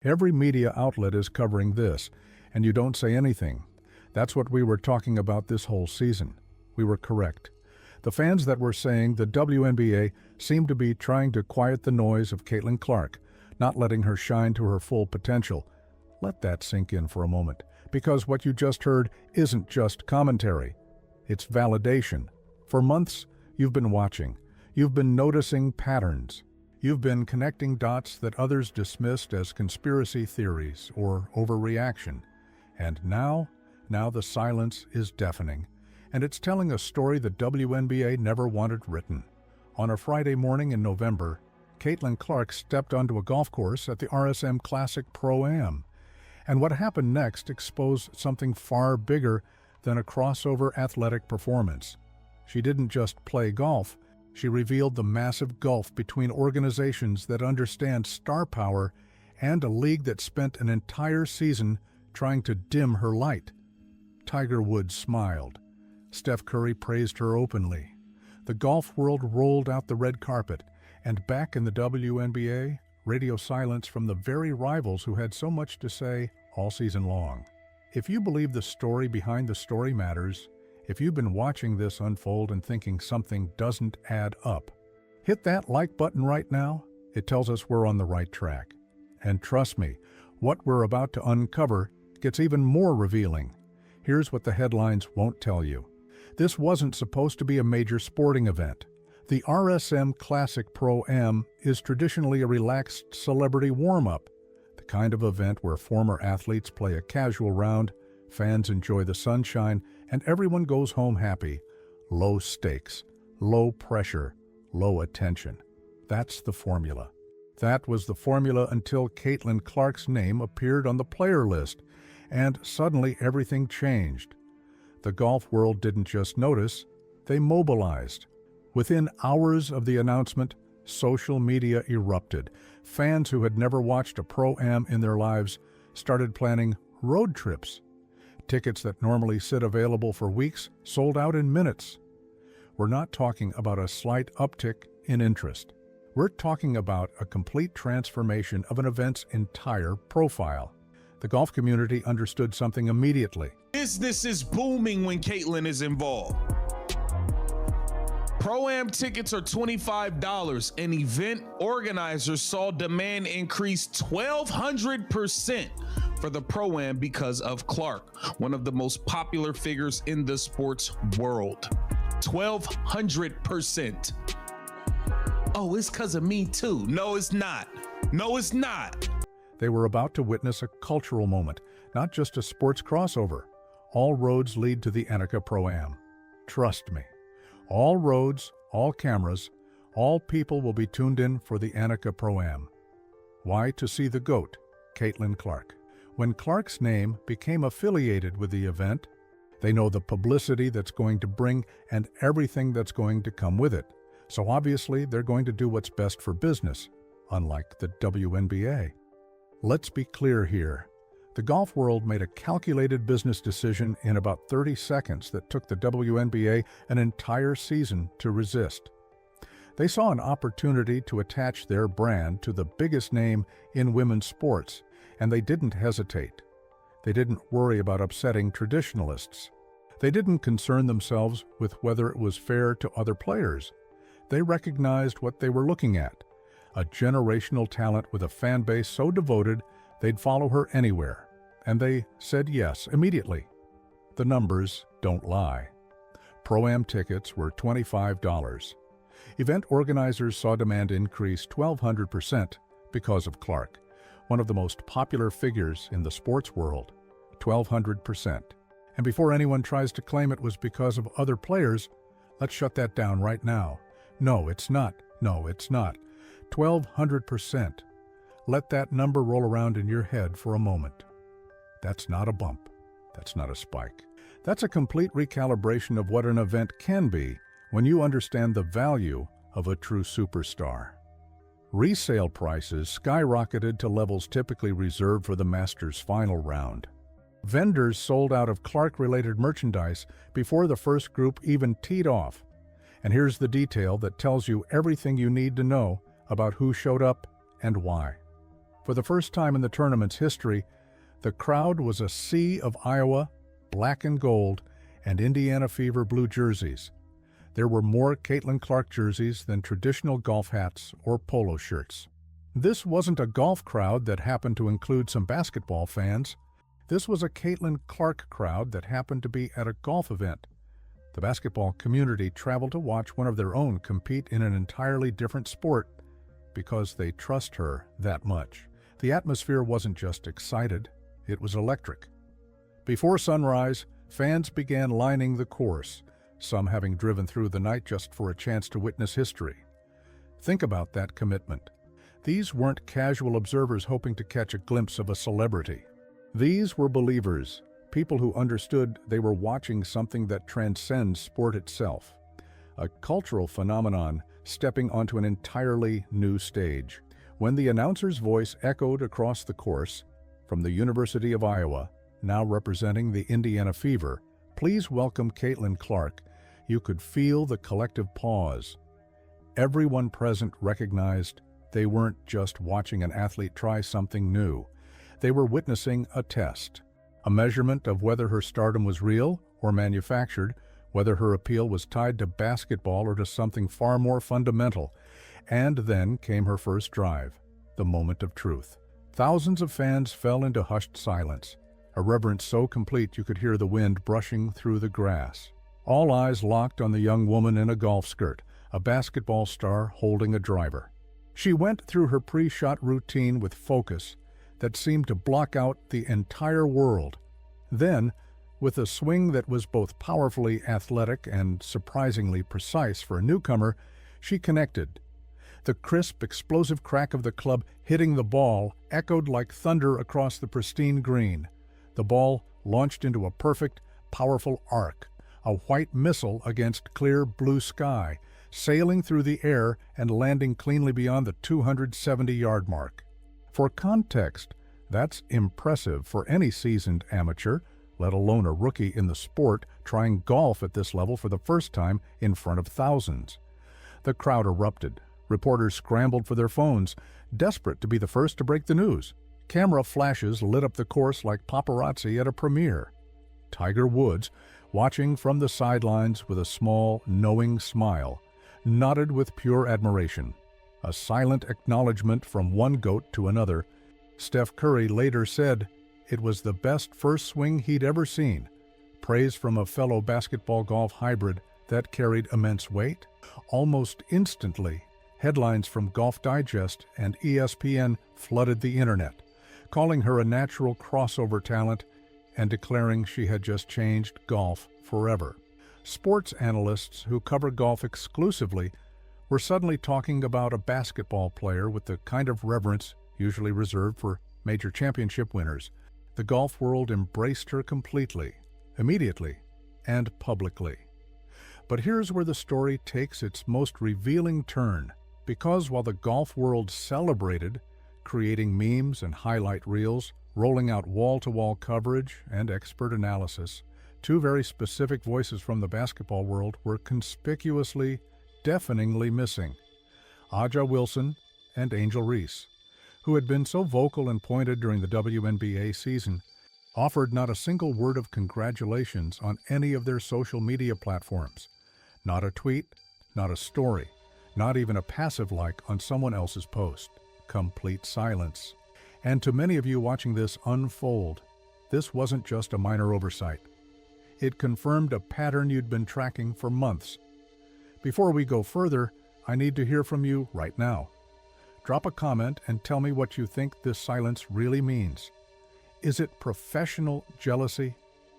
Every media outlet is covering this, and you don't say anything. That's what we were talking about this whole season. We were correct. The fans that were saying the WNBA seemed to be trying to quiet the noise of Caitlin Clark, not letting her shine to her full potential. Let that sink in for a moment, because what you just heard isn't just commentary. It's validation. For months, you've been watching. You've been noticing patterns. You've been connecting dots that others dismissed as conspiracy theories or overreaction. And now the silence is deafening. And it's telling a story the WNBA never wanted written. On a Friday morning in November, Caitlin Clark stepped onto a golf course at the RSM Classic Pro-Am. And what happened next exposed something far bigger than a crossover athletic performance. She didn't just play golf, she revealed the massive gulf between organizations that understand star power and a league that spent an entire season trying to dim her light. Tiger Woods smiled. Steph Curry praised her openly. The golf world rolled out the red carpet, and back in the WNBA, radio silence from the very rivals who had so much to say all season long. If you believe the story behind the story matters, if you've been watching this unfold and thinking something doesn't add up, hit that like button right now. It tells us we're on the right track. And trust me, what we're about to uncover gets even more revealing. Here's what the headlines won't tell you. This wasn't supposed to be a major sporting event. The RSM Classic Pro-Am is traditionally a relaxed celebrity warm-up, the kind of event where former athletes play a casual round, fans enjoy the sunshine, and everyone goes home happy. Low stakes, low pressure, low attention. That's the formula. That was the formula until Caitlin Clark's name appeared on the player list, and suddenly everything changed. The golf world didn't just notice, they mobilized. Within hours of the announcement, social media erupted. Fans who had never watched a Pro-Am in their lives started planning road trips. Tickets that normally sit available for weeks sold out in minutes. We're not talking about a slight uptick in interest. We're talking about a complete transformation of an event's entire profile. The golf community understood something immediately. Business is booming when Caitlin is involved. Pro-Am tickets are $25, and event organizers saw demand increase 1,200% for the Pro-Am because of Clark, one of the most popular figures in the sports world. 1,200%. Oh, it's because of me too. No, it's not. No, it's not. They were about to witness a cultural moment, not just a sports crossover. All roads lead to the Annika Pro-Am. Trust me. All roads, all cameras, all people will be tuned in for the Annika Pro-Am. Why? To see the GOAT, Caitlin Clark. When Clark's name became affiliated with the event, they know the publicity that's going to bring and everything that's going to come with it. So obviously, they're going to do what's best for business, unlike the WNBA. Let's be clear here. The golf world made a calculated business decision in about 30 seconds that took the WNBA an entire season to resist. They saw an opportunity to attach their brand to the biggest name in women's sports, and they didn't hesitate. They didn't worry about upsetting traditionalists. They didn't concern themselves with whether it was fair to other players. They recognized what they were looking at, a generational talent with a fan base so devoted they'd follow her anywhere, and they said yes immediately. The numbers don't lie. Pro-Am tickets were $25. Event organizers saw demand increase 1,200% because of Clark, one of the most popular figures in the sports world. 1,200%. And before anyone tries to claim it was because of other players, let's shut that down right now. No, it's not. No, it's not. 1,200%. Let that number roll around in your head for a moment. That's not a bump. That's not a spike. That's a complete recalibration of what an event can be when you understand the value of a true superstar. Resale prices skyrocketed to levels typically reserved for the Masters final round. Vendors sold out of Clark-related merchandise before the first group even teed off. And here's the detail that tells you everything you need to know about who showed up and why. For the first time in the tournament's history, the crowd was a sea of Iowa, black and gold, and Indiana Fever blue jerseys. There were more Caitlin Clark jerseys than traditional golf hats or polo shirts. This wasn't a golf crowd that happened to include some basketball fans. This was a Caitlin Clark crowd that happened to be at a golf event. The basketball community traveled to watch one of their own compete in an entirely different sport because they trust her that much. The atmosphere wasn't just excited, it was electric. Before sunrise, fans began lining the course, some having driven through the night just for a chance to witness history. Think about that commitment. These weren't casual observers hoping to catch a glimpse of a celebrity. These were believers, people who understood they were watching something that transcends sport itself, a cultural phenomenon stepping onto an entirely new stage. When the announcer's voice echoed across the course, from the University of Iowa, now representing the Indiana Fever, "Please welcome Caitlin Clark," you could feel the collective pause. Everyone present recognized they weren't just watching an athlete try something new. They were witnessing a test, a measurement of whether her stardom was real or manufactured, whether her appeal was tied to basketball or to something far more fundamental. And then came her first drive, the moment of truth. Thousands of fans fell into hushed silence, a reverence so complete you could hear the wind brushing through the grass. All eyes locked on the young woman in a golf skirt, a basketball star holding a driver. She went through her pre-shot routine with focus that seemed to block out the entire world. Then, with a swing that was both powerfully athletic and surprisingly precise for a newcomer, she connected. The crisp, explosive crack of the club hitting the ball echoed like thunder across the pristine green. The ball launched into a perfect, powerful arc, a white missile against clear blue sky, sailing through the air and landing cleanly beyond the 270-yard mark. For context, that's impressive for any seasoned amateur, let alone a rookie in the sport trying golf at this level for the first time in front of thousands. The crowd erupted. Reporters scrambled for their phones, desperate to be the first to break the news. Camera flashes lit up the course like paparazzi at a premiere. Tiger Woods, watching from the sidelines with a small, knowing smile, nodded with pure admiration. A silent acknowledgement from one GOAT to another. Steph Curry later said it was the best first swing he'd ever seen. Praise from a fellow basketball golf hybrid that carried immense weight. Almost instantly, headlines from Golf Digest and ESPN flooded the internet, calling her a natural crossover talent and declaring she had just changed golf forever. Sports analysts who cover golf exclusively were suddenly talking about a basketball player with the kind of reverence usually reserved for major championship winners. The golf world embraced her completely, immediately, and publicly. But here's where the story takes its most revealing turn, because while the golf world celebrated, creating memes and highlight reels, rolling out wall-to-wall coverage and expert analysis, two very specific voices from the basketball world were conspicuously, deafeningly missing. Aja Wilson and Angel Reese, who had been so vocal and pointed during the WNBA season, offered not a single word of congratulations on any of their social media platforms. Not a tweet, not a story, not even a passive like on someone else's post. Complete silence. And to many of you watching this unfold, this wasn't just a minor oversight. It confirmed a pattern you'd been tracking for months. Before we go further, I need to hear from you right now. Drop a comment and tell me what you think this silence really means. Is it professional jealousy,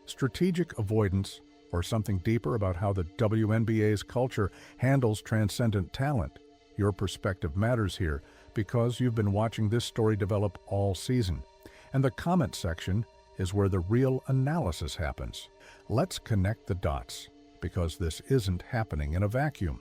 strategic avoidance, or something deeper about how the WNBA's culture handles transcendent talent? Your perspective matters here because you've been watching this story develop all season. And the comment section is where the real analysis happens. Let's connect the dots, because this isn't happening in a vacuum.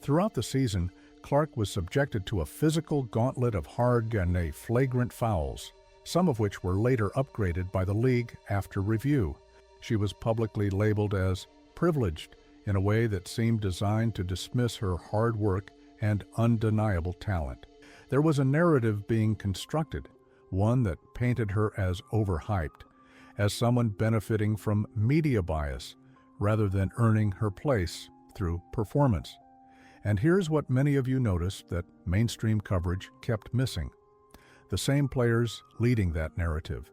Throughout the season, Clark was subjected to a physical gauntlet of hard and flagrant fouls, some of which were later upgraded by the league after review. She was publicly labeled as privileged in a way that seemed designed to dismiss her hard work and undeniable talent. There was a narrative being constructed, one that painted her as overhyped, as someone benefiting from media bias rather than earning her place through performance. And here's what many of you noticed that mainstream coverage kept missing. The same players leading that narrative,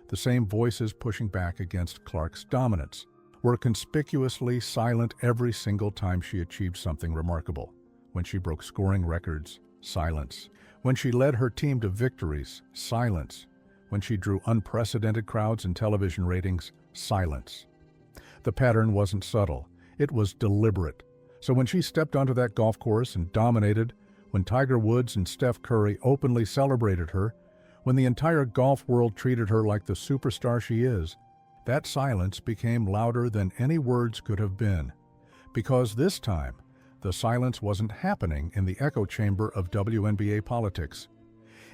the same voices pushing back against Clark's dominance, were conspicuously silent every single time she achieved something remarkable. When she broke scoring records, silence. When she led her team to victories, silence. When she drew unprecedented crowds and television ratings, silence. The pattern wasn't subtle, it was deliberate. So when she stepped onto that golf course and dominated, when Tiger Woods and Steph Curry openly celebrated her, when the entire golf world treated her like the superstar she is, that silence became louder than any words could have been. Because this time, the silence wasn't happening in the echo chamber of WNBA politics.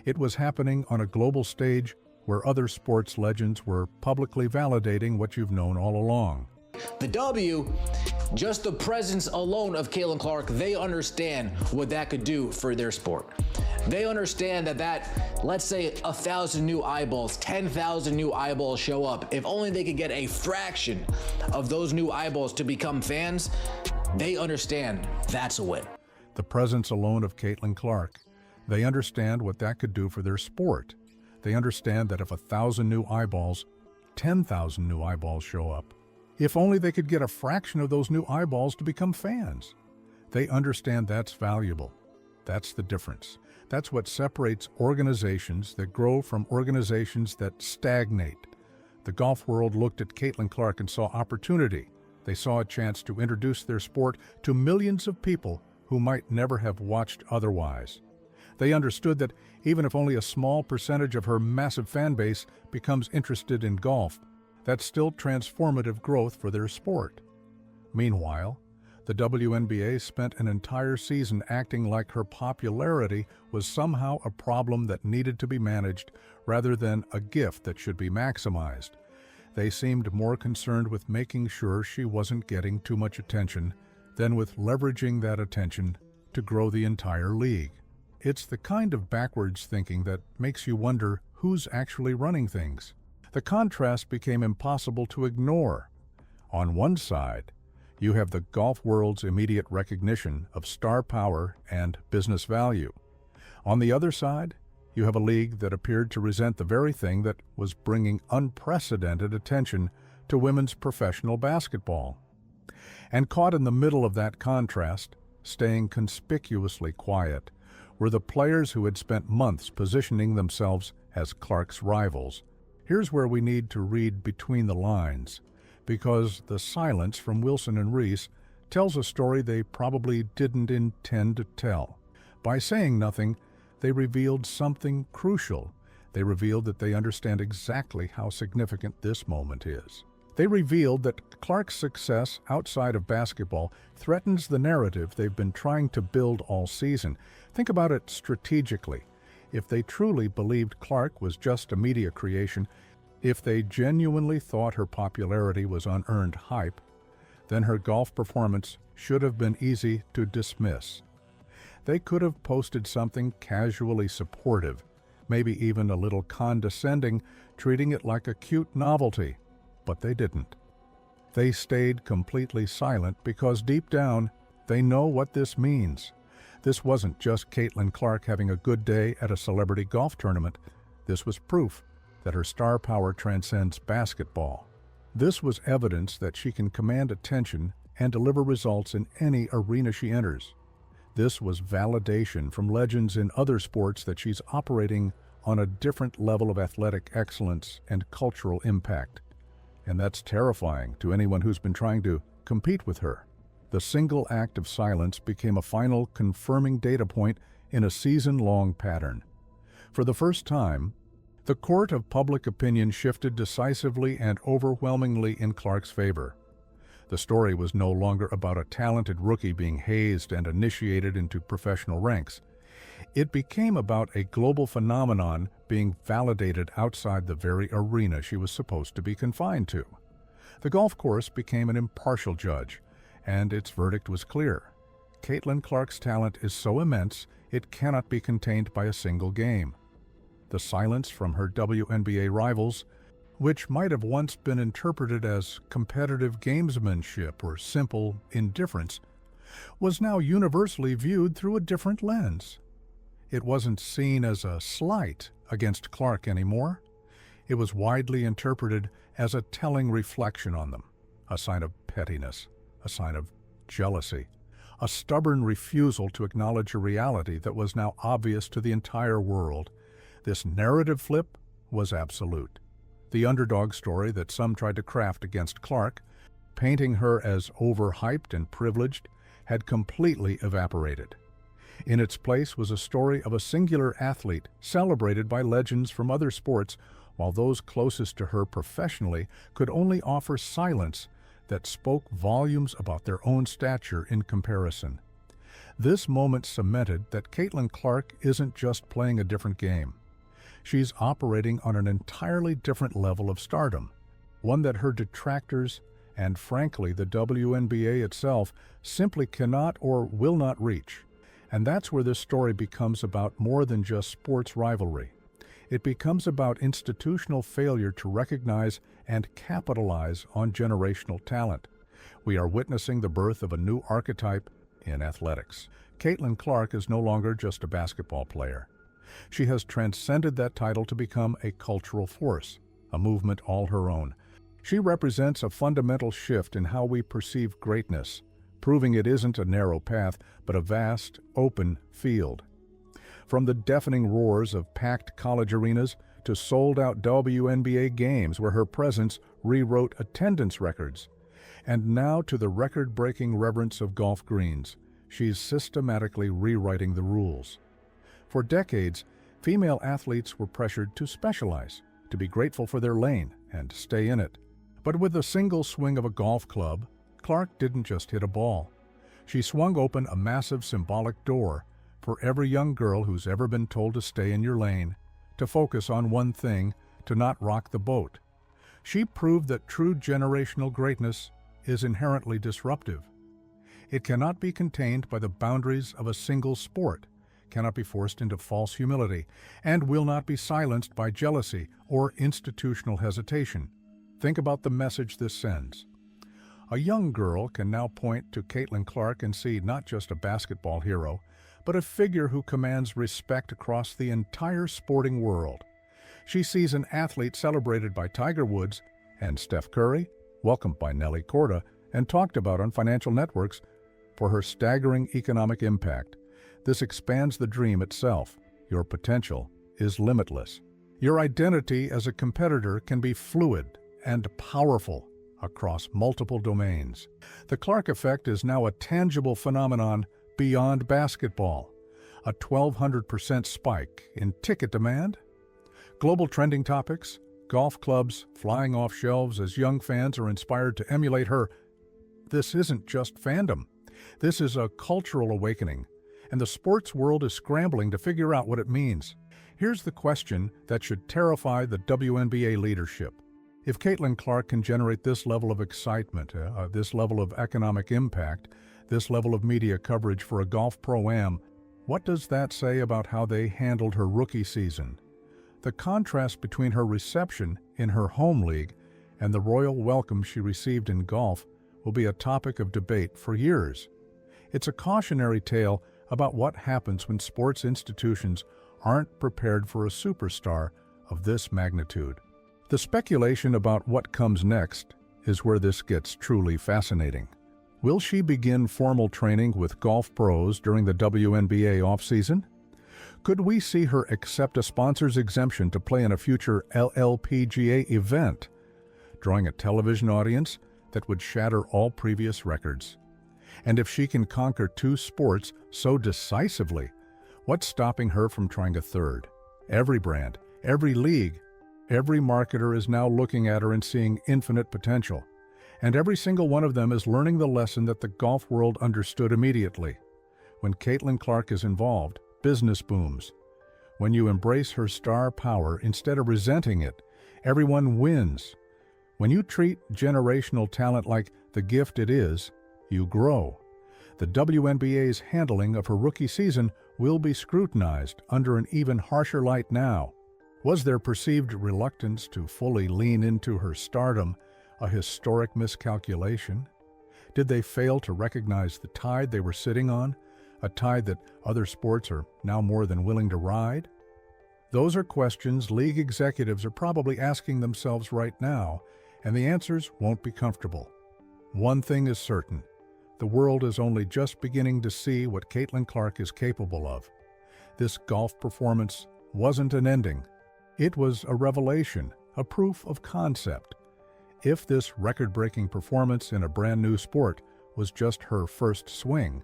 It was happening on a global stage where other sports legends were publicly validating what you've known all along. The W, just the presence alone of Caitlin Clark, they understand what that could do for their sport. They understand that, let's say 1,000 new eyeballs, 10,000 new eyeballs show up. If only they could get a fraction of those new eyeballs to become fans, they understand that's a win. The presence alone of Caitlin Clark. They understand what that could do for their sport. They understand that if 1,000 new eyeballs, 10,000 new eyeballs show up. If only they could get a fraction of those new eyeballs to become fans. They understand that's valuable. That's the difference. That's what separates organizations that grow from organizations that stagnate. The golf world looked at Caitlin Clark and saw opportunity. They saw a chance to introduce their sport to millions of people who might never have watched otherwise. They understood that even if only a small percentage of her massive fan base becomes interested in golf, that's still transformative growth for their sport. Meanwhile, the WNBA spent an entire season acting like her popularity was somehow a problem that needed to be managed rather than a gift that should be maximized. They seemed more concerned with making sure she wasn't getting too much attention than with leveraging that attention to grow the entire league. It's the kind of backwards thinking that makes you wonder who's actually running things. The contrast became impossible to ignore. On one side, you have the golf world's immediate recognition of star power and business value. On the other side, you have a league that appeared to resent the very thing that was bringing unprecedented attention to women's professional basketball. And caught in the middle of that contrast, staying conspicuously quiet, were the players who had spent months positioning themselves as Clark's rivals. Here's where we need to read between the lines, because the silence from Wilson and Reese tells a story they probably didn't intend to tell. By saying nothing, they revealed something crucial. They revealed that they understand exactly how significant this moment is. They revealed that Clark's success outside of basketball threatens the narrative they've been trying to build all season. Think about it strategically. If they truly believed Clark was just a media creation, if they genuinely thought her popularity was unearned hype, then her golf performance should have been easy to dismiss. They could have posted something casually supportive, maybe even a little condescending, treating it like a cute novelty, but they didn't. They stayed completely silent because deep down, they know what this means. This wasn't just Caitlin Clark having a good day at a celebrity golf tournament. This was proof that her star power transcends basketball. This was evidence that she can command attention and deliver results in any arena she enters. This was validation from legends in other sports that she's operating on a different level of athletic excellence and cultural impact. And that's terrifying to anyone who's been trying to compete with her. The single act of silence became a final confirming data point in a season-long pattern. For the first time, the court of public opinion shifted decisively and overwhelmingly in Clark's favor. The story was no longer about a talented rookie being hazed and initiated into professional ranks. It became about a global phenomenon being validated outside the very arena she was supposed to be confined to. The golf course became an impartial judge, and its verdict was clear. Caitlin Clark's talent is so immense it cannot be contained by a single game. The silence from her WNBA rivals, which might have once been interpreted as competitive gamesmanship or simple indifference, was now universally viewed through a different lens. It wasn't seen as a slight against Clark anymore. It was widely interpreted as a telling reflection on them, a sign of pettiness, a sign of jealousy, a stubborn refusal to acknowledge a reality that was now obvious to the entire world. This narrative flip was absolute. The underdog story that some tried to craft against Clark, painting her as overhyped and privileged, had completely evaporated. In its place was a story of a singular athlete celebrated by legends from other sports, while those closest to her professionally could only offer silence that spoke volumes about their own stature in comparison. This moment cemented that Caitlin Clark isn't just playing a different game. She's operating on an entirely different level of stardom, one that her detractors, and frankly the WNBA itself, simply cannot or will not reach. And that's where this story becomes about more than just sports rivalry. It becomes about institutional failure to recognize and capitalize on generational talent. We are witnessing the birth of a new archetype in athletics. Caitlin Clark is no longer just a basketball player. She has transcended that title to become a cultural force, a movement all her own. She represents a fundamental shift in how we perceive greatness, proving it isn't a narrow path, but a vast, open field. From the deafening roars of packed college arenas to sold-out WNBA games where her presence rewrote attendance records, and now to the record-breaking reverence of golf greens, she's systematically rewriting the rules. For decades, female athletes were pressured to specialize, to be grateful for their lane and stay in it. But with a single swing of a golf club, Clark didn't just hit a ball. She swung open a massive symbolic door for every young girl who's ever been told to stay in your lane, to focus on one thing, to not rock the boat. She proved that true generational greatness is inherently disruptive. It cannot be contained by the boundaries of a single sport, cannot be forced into false humility, and will not be silenced by jealousy or institutional hesitation. Think about the message this sends. A young girl can now point to Caitlin Clark and see not just a basketball hero, but a figure who commands respect across the entire sporting world. She sees an athlete celebrated by Tiger Woods and Steph Curry, welcomed by Nelly Korda, and talked about on financial networks for her staggering economic impact. This expands the dream itself. Your potential is limitless. Your identity as a competitor can be fluid and powerful across multiple domains. The Clark effect is now a tangible phenomenon beyond basketball. A 1,200% spike in ticket demand, global trending topics, golf clubs flying off shelves as young fans are inspired to emulate her. This isn't just fandom. This is a cultural awakening, and the sports world is scrambling to figure out what it means. Here's the question that should terrify the WNBA leadership. If Caitlin Clark can generate this level of excitement, this level of economic impact, this level of media coverage for a golf pro-am, what does that say about how they handled her rookie season? The contrast between her reception in her home league and the royal welcome she received in golf will be a topic of debate for years. It's a cautionary tale about what happens when sports institutions aren't prepared for a superstar of this magnitude. The speculation about what comes next is where this gets truly fascinating. Will she begin formal training with golf pros during the WNBA offseason? Could we see her accept a sponsor's exemption to play in a future LLPGA event, drawing a television audience that would shatter all previous records? And if she can conquer two sports so decisively, what's stopping her from trying a third? Every brand, every league, every marketer is now looking at her and seeing infinite potential. And every single one of them is learning the lesson that the golf world understood immediately. When Caitlin Clark is involved, business booms. When you embrace her star power instead of resenting it, everyone wins. When you treat generational talent like the gift it is, you grow. The WNBA's handling of her rookie season will be scrutinized under an even harsher light now. Was their perceived reluctance to fully lean into her stardom a historic miscalculation? Did they fail to recognize the tide they were sitting on, a tide that other sports are now more than willing to ride? Those are questions league executives are probably asking themselves right now, and the answers won't be comfortable. One thing is certain: the world is only just beginning to see what Caitlin Clark is capable of. This golf performance wasn't an ending. It was a revelation, a proof of concept. If this record-breaking performance in a brand new sport was just her first swing,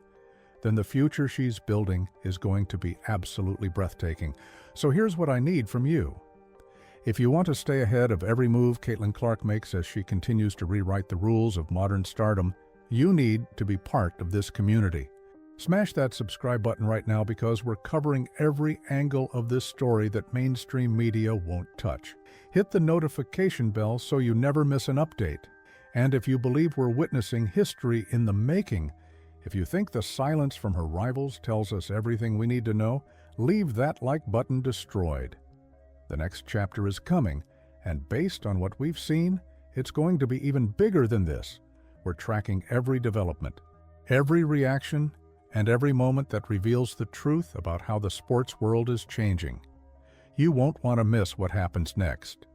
then the future she's building is going to be absolutely breathtaking. So here's what I need from you. If you want to stay ahead of every move Caitlin Clark makes as she continues to rewrite the rules of modern stardom, you need to be part of this community. Smash that subscribe button right now because we're covering every angle of this story that mainstream media won't touch. Hit the notification bell so you never miss an update. And if you believe we're witnessing history in the making, if you think the silence from her rivals tells us everything we need to know, leave that like button destroyed. The next chapter is coming, and based on what we've seen, it's going to be even bigger than this. We're tracking every development, every reaction, and every moment that reveals the truth about how the sports world is changing. You won't want to miss what happens next.